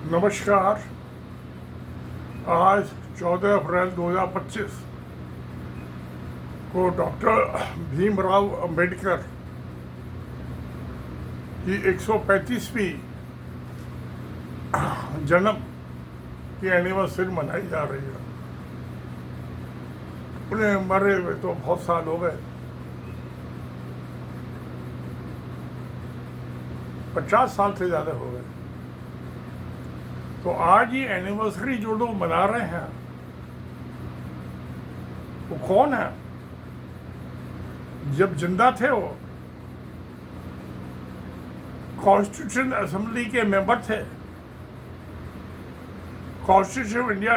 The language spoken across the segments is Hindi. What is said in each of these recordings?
नमस्कार। आज 14 अप्रैल 2025 को डॉक्टर भीमराव अंबेडकर की 135वीं जन्म की एनिवर्सरी मनाई जा रही है। उन्हें मरे हुए तो बहुत साल हो गए, 50 साल से ज़्यादा हो गए। तो आज ये एनिवर्सरी जो लोग मना रहे हैं वो कौन है? जब जिंदा थे वो कॉन्स्टिट्यूशन असेंबली के मेंबर थे, constitution of India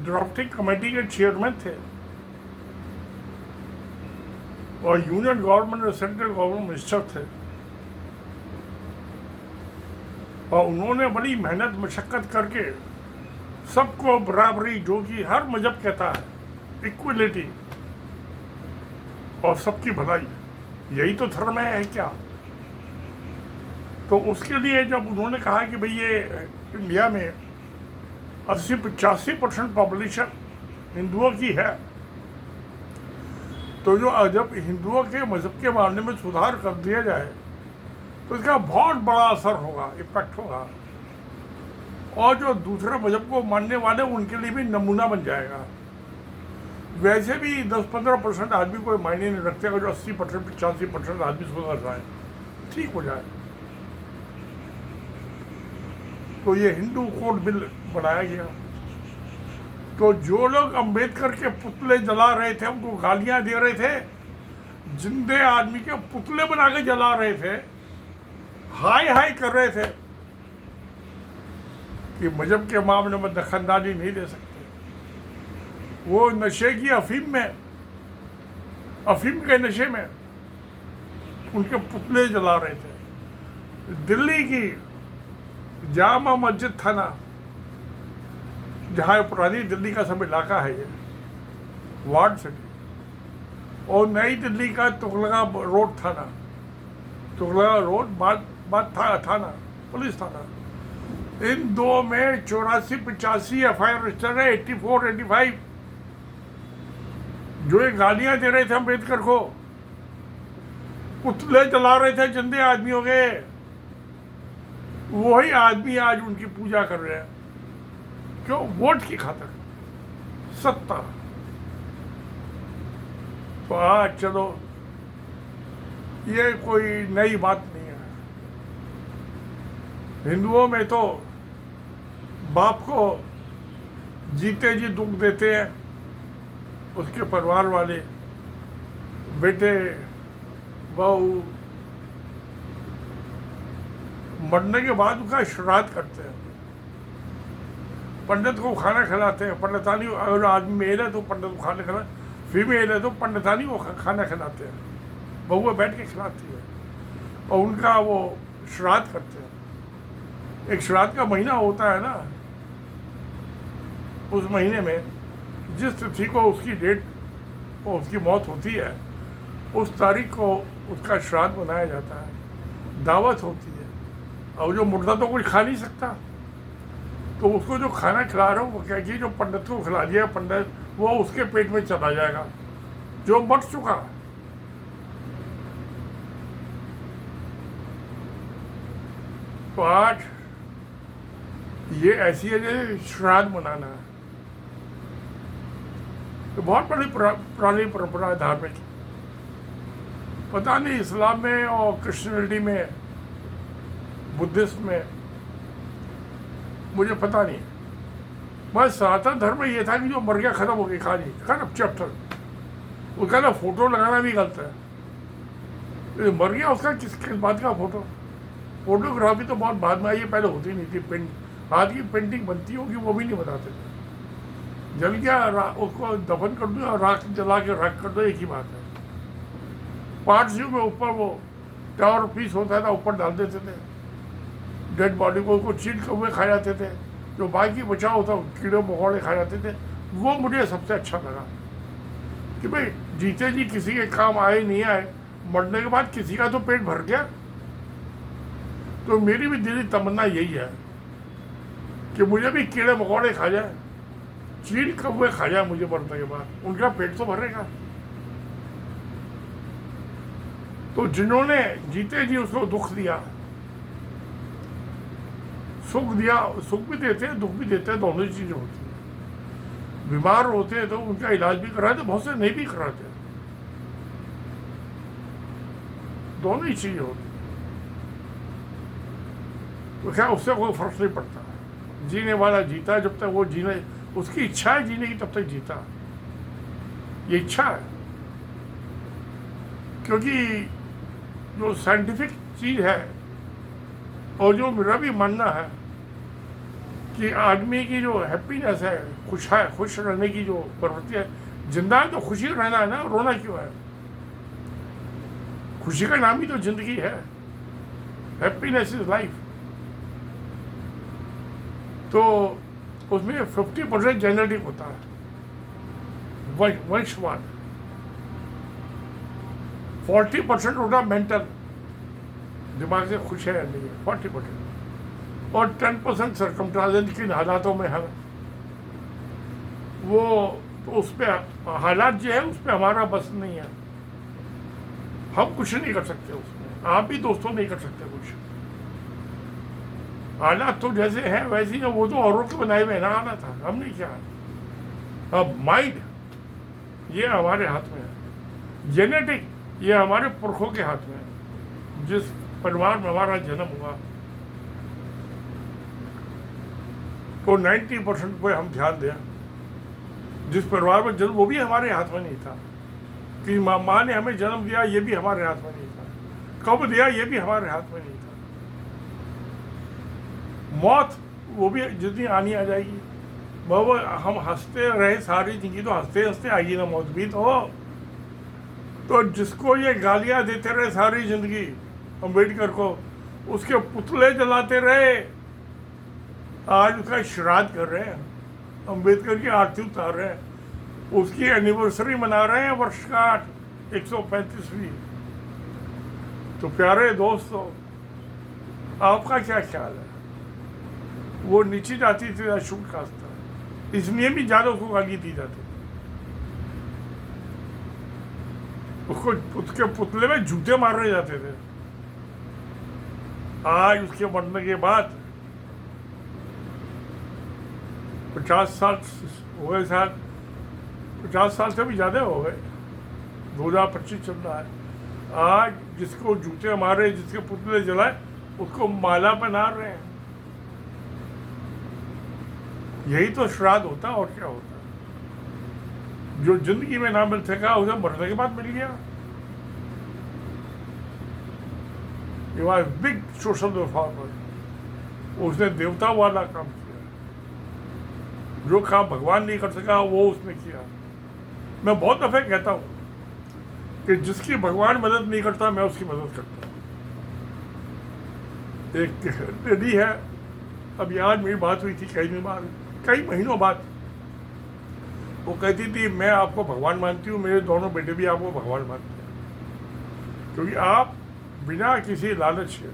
drafting committee के चेयरमैन थे और यूनियन गवर्नमेंट और सेंट्रल गवर्नमेंट मिनिस्टर थे। और उन्होंने बड़ी मेहनत मशक्क़त करके सबको बराबरी, जो कि हर मजहब कहता है, इक्वलिटी और सबकी भलाई, यही तो धर्म है क्या? तो उसके लिए जब उन्होंने कहा कि भाई ये इंडिया में 80-85% पॉपुलेशन हिंदुओं की है, तो जो जब हिंदुओं के मजहब के मामले में सुधार कर दिया जाए तो इसका बहुत बड़ा असर होगा, इम्पैक्ट होगा। और जो दूसरे मजहब को मानने वाले उनके लिए भी नमूना बन जाएगा। वैसे भी 10-15% आदमी कोई मायने नहीं रखते, अगर जो 80% 85% आदमी सुधर जाए, ठीक हो जाए। तो ये हिंदू कोड बिल बनाया गया। तो जो लोग अंबेडकर के पुतले जला रहे थे, उनको गालियां दे रहे थे, जिंदे आदमी के पुतले बना के जला रहे थे, हाय हाय कर रहे थे कि मजहब के मामले में दखलंदाजी नहीं दे सकते, वो नशे की अफीम के नशे में उनके पुतले जला रहे थे। दिल्ली की जामा मस्जिद थाना, जहाँ पुरानी दिल्ली का सब इलाका है, ये वार्ड सिटी, और नई दिल्ली का तुगलका रोड थाना, तुगलका रोड बाद थाना, पुलिस थाना, इन दो में 84-85 FIR रजिस्टर है, 84-85। जो ये गालियां दे रहे थे अम्बेडकर को, पुतले जला रहे थे जिंदे आदमियों के, वही आदमी आज उनकी पूजा कर रहे हैं। क्यों? वोट की खातिर, सत्ता। तो आज चलो, ये कोई नई बात नहीं है। हिंदुओं में तो बाप को जीते जी दुख देते हैं उसके परिवार वाले, बेटे बहू, मरने के बाद उसका श्राद्ध करते हैं, पंडित को खाना खिलाते हैं। पंडितानी, अगर आदमी मेल है तो पंडित को खाना खिला, फीमेल है तो पंडितानी को खाना खिलाते हैं, बहुआ बैठ के खिलाती है और उनका वो श्राद्ध करते हैं। एक श्राद्ध का महीना होता है ना, उस महीने में जिस तिथि को उसकी डेट को उसकी मौत होती है, उस तारीख को उसका श्राद्ध मनाया जाता है, दावत होती है। और जो मुर्दा तो कोई खा नहीं सकता, तो उसको जो खाना खिला रहा हूँ वो क्या कि जो पंडित को खिला दिया, पंडित वो उसके पेट में चला जाएगा जो मर चुका। तो आज ये ऐसी है जैसे श्राद्ध मनाना है। तो बहुत बड़ी पुरानी परंपरा है धार्मिक। पता नहीं इस्लाम में और क्रिश्चियनिटी में, बुद्धिज्म में, मुझे पता नहीं। बस सनातन धर्म में ये था कि जो मर गया खत्म हो गई कहानी, खत्म चैप्टर। उसका ना फोटो लगाना भी गलत है। तो मर गया उसका किस बात का फोटो? फोटोग्राफी तो बहुत बाद में आई है, पहले होती नहीं थी। हाथ की पेंटिंग बनती होगी, वो भी नहीं बनाते थे। जल गया, उसको दफन कर दो, राख जला के राख कर दो, एक ही बात है। पार्ट्स में ऊपर वो टावर पीस होता था, ऊपर डाल देते थे डेड बॉडी को, उसको चीर के हुए खा जाते थे। जो बाकी बचा होता कीड़े मकोड़े खा जाते थे। वो मुझे सबसे अच्छा लगा कि भाई जीते जी किसी के काम आए नहीं आए, मरने के बाद किसी का तो पेट भर गया। तो मेरी भी दिली तमन्ना यही है कि मुझे भी कीड़े मकोड़े खा जाए, चीड़ कौवे खा जाए मुझे मरने के बाद, उनका पेट तो भरेगा। तो जिन्होंने जीते जी उसको दुख दिया, सुख दिया, सुख भी देते हैं दुख भी देते हैं, दोनों ही चीजें होती हैं। बीमार होते हैं तो उनका इलाज भी कराते, बहुत से नहीं भी कराते, दोनों ही चीजें होती हैं। तो क्या उससे कोई फर्क नहीं पड़ता, जीने वाला जीता जब तक वो जीने, उसकी इच्छा है जीने की तब तक जीता, ये इच्छा है। क्योंकि जो साइंटिफिक चीज है और जो मेरा भी मानना है कि आदमी की जो हैप्पीनेस है, खुश रहने की जो प्रवृत्ति है, जिंदा है तो खुशी रहना है ना, रोना क्यों है? खुशी का नाम ही तो जिंदगी है, हैप्पीनेस इज लाइफ। तो उसमें 50% जेनेटिक होता है, वंशवान, 40% होता मेंटल, दिमाग से खुश है नहीं है, 40%, और 10% सर्कमस्टेंसेस किन हालातों में है वो, तो उस पर हालात जो है उस पर हमारा बस नहीं है, हम कुछ नहीं कर सकते उसमें, आप भी दोस्तों नहीं कर सकते कुछ। हालात तो जैसे हैं वैसे ही, वो तो औरों के बनाए हुए ना हालात था, हमने क्या। अब माइंड ये हमारे हाथ में है, जेनेटिक ये हमारे पुरखों के हाथ में है, जिस परिवार में हमारा जन्म हुआ तो 90% पे हम ध्यान दें, जिस परिवार में जन्म वो भी हमारे हाथ में नहीं था, कि माँ ने हमें जन्म दिया ये भी हमारे हाथ में नहीं था, कब दिया ये भी हमारे हाथ में नहीं था, मौत वो भी जितनी आनी आ जाएगी, वो हम हंसते रहे सारी जिंदगी, तो हंसते हंसते आएगी ना मौत भी। तो जिसको ये गालियां देते रहे सारी जिंदगी अम्बेडकर को, उसके पुतले जलाते रहे, आज उसका श्राद्ध कर रहे हैं, अम्बेडकर की आरती उतार रहे हैं, उसकी एनिवर्सरी मना रहे हैं वर्षगांठ 135वीं। तो प्यारे दोस्तों, आपका क्या ख्याल है? वो नीची जाती थी या शुभ कास्ट था, इसलिए भी ज्यादा उसको गाली दी जाती, उसको उसके पुतले में जूते मारे जाते थे। आज उसके मरने के बाद 50 साल हो गए, शायद 50 साल से भी ज्यादा हो गए, 2025 चल रहा है। आज जिसको जूते मारे, जिसके पुतले जलाए, उसको माला पहना रहे हैं। यही तो श्राद्ध होता, और क्या होता? जो जिंदगी में ना मिल सका उसे मरने के बाद मिल गया। ये वाज बिग सोशल रिफॉर्मर, उसने देवता वाला काम किया, जो काम भगवान नहीं कर सका वो उसने किया। मैं बहुत दफे कहता हूं कि जिसकी भगवान मदद नहीं करता मैं उसकी मदद करता हूं। एक लेडी है, अभी आज मेरी बात हुई थी कई महीनों बाद, वो कहती थी मैं आपको भगवान मानती हूँ, मेरे दोनों बेटे भी आपको भगवान मानते हैं, क्योंकि आप बिना किसी लालच के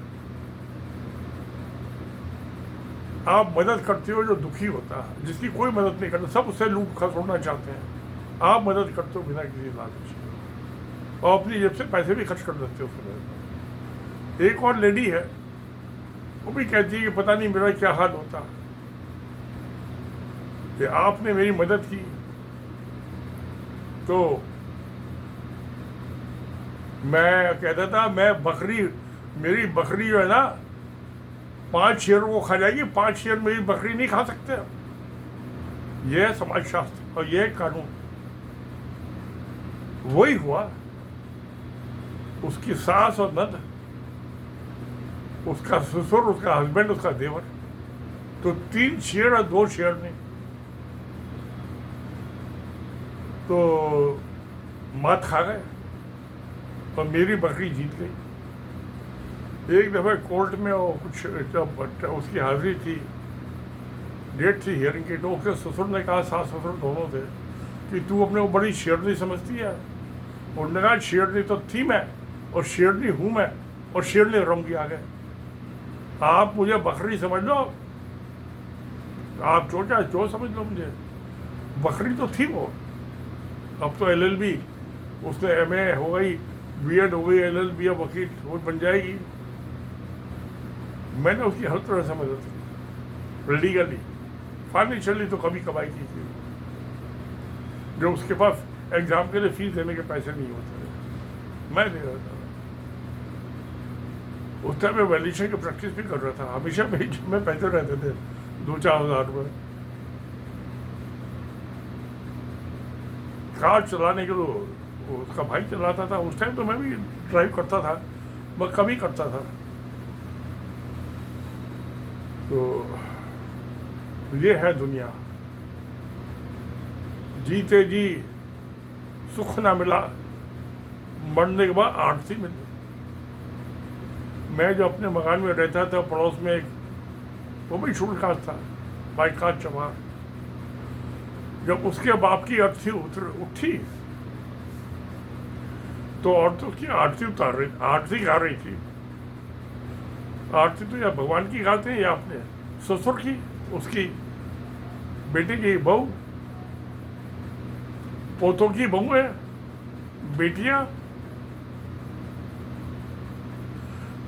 आप मदद करते हो जो दुखी होता है, जिसकी कोई मदद नहीं करता, सब उससे लूट खसोड़ना चाहते हैं, आप मदद करते हो बिना किसी लालच के, और अपनी जेब से पैसे भी खर्च कर देते हो उसमें। एक और लेडी है, वो भी कहती है कि पता नहीं मेरा क्या हाल होता कि आपने मेरी मदद की तो मैं कहता था मेरी बकरी जो है ना 5 शेरों को खा जाएगी, 5 शेर मेरी बकरी नहीं खा सकते। यह समाजशास्त्र और यह कानून। वही हुआ, उसकी सास और नंद, उसका ससुर, उसका हस्बैंड, उसका देवर, तो 3 शेर और 2 शेर नहीं। तो मात खा गए और मेरी बकरी जीत गई। एक दफ़ा कोर्ट में वो कुछ जब उसकी हाजिरी थी, डेट थी हियरिंग की, तो उसके ससुर ने कहा, सास ससुर दोनों थे, कि तू अपने को बड़ी शेरनी समझती है। उन्होंने कहा शेरनी तो थी मैं, और शेरनी हूँ मैं, और शेरनी रहूंगी आगे। आप मुझे बकरी समझ लो आप जो समझ लो मुझे, बकरी तो थी वो। अब तो LLB, उसने MA हो गई, B.Ed हो गई, LLB या वकील वो बन जाएगी। मैंने उसकी हर तरह से मदद की, लीगली, फाइनेंशियली तो कभी कमाई की थी। जो उसके पास एग्जाम के लिए फीस देने के पैसे नहीं होते, मैं दे रहा था। उस टाइम मैं वैल्यूएशन की प्रैक्टिस भी कर रहा था, हमेशा मेरी जेब में पैसे रहते थे, 2-4 हज़ार रुपये। कार चलाने के लिए उसका भाई चलाता था, उस टाइम तो मैं भी ड्राइव करता था, मैं कभी करता था। तो ये है दुनिया। जीते जी सुख ना मिला, मरने के बाद आरती मिली। मैं जो अपने मकान में रहता था, पड़ोस में एक वो भी शुल्काज था, भाई काज चमार। जब उसके बाप की अर्थी उठी तो औरतों की आरती गा रही थी। आरती तो या भगवान की गाते हैं या अपने ससुर की, उसकी बेटे की बहू, पोतों की बहू है, बेटियां।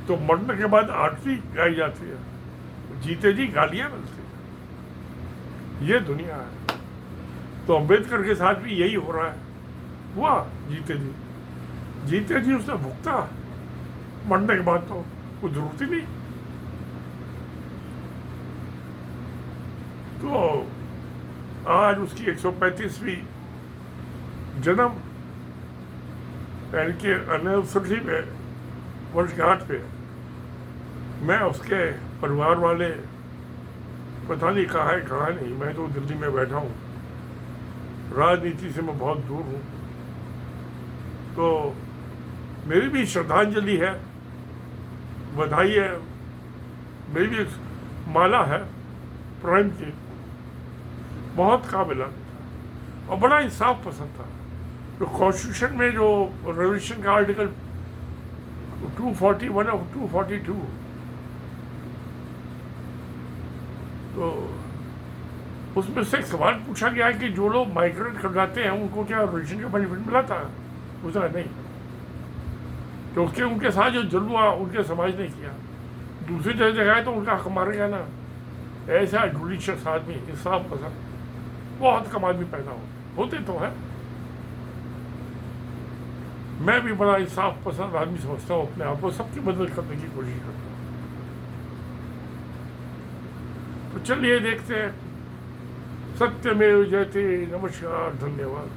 तो मरने के बाद आरती गाई जाती है, जीते जी गालियां मिलती है। ये दुनिया है। तो अम्बेडकर के साथ भी यही हो रहा है, हुआ जीते जी उसने भुगता, मरने के बाद तो कोई जरूरत ही नहीं। तो आज उसकी 135वीं जन्म यानी कि एनिवर्सरी पे, वर्षगांठ पे, मैं उसके परिवार वाले पता नहीं कहाँ है कहाँ नहीं, मैं तो दिल्ली में बैठा हूँ, राजनीति से मैं बहुत दूर हूँ। तो मेरी भी श्रद्धांजलि है, बधाई है। मेरी भी माला है प्राइम की, बहुत काबिल और बड़ा इंसाफ पसंद था। तो कॉन्स्टिट्यूशन में जो रेवोल्यूशन का आर्टिकल 241 और 242, तो उसमें से एक सवाल पूछा गया है कि जो लोग माइग्रेट कर जाते हैं उनको क्या रेवोल्यूशन का बेनिफिट मिला था? उसने नहीं, क्योंकि उनके साथ जो जुल्म हुआ उनके समाज ने किया। दूसरी जगह है तो उनका हक मारेगा ना। ऐसा जुडिशियस आदमी, इंसाफ पसंद, बहुत कम आदमी पैदा होते तो है। मैं भी बड़ा इंसाफ पसंद आदमी समझता हूँ अपने आप को, सबकी मदद करने की कोशिश करता हूँ। तो चलिए देखते हैं। सत्यमेव जयते। नमस्कार, धन्यवाद।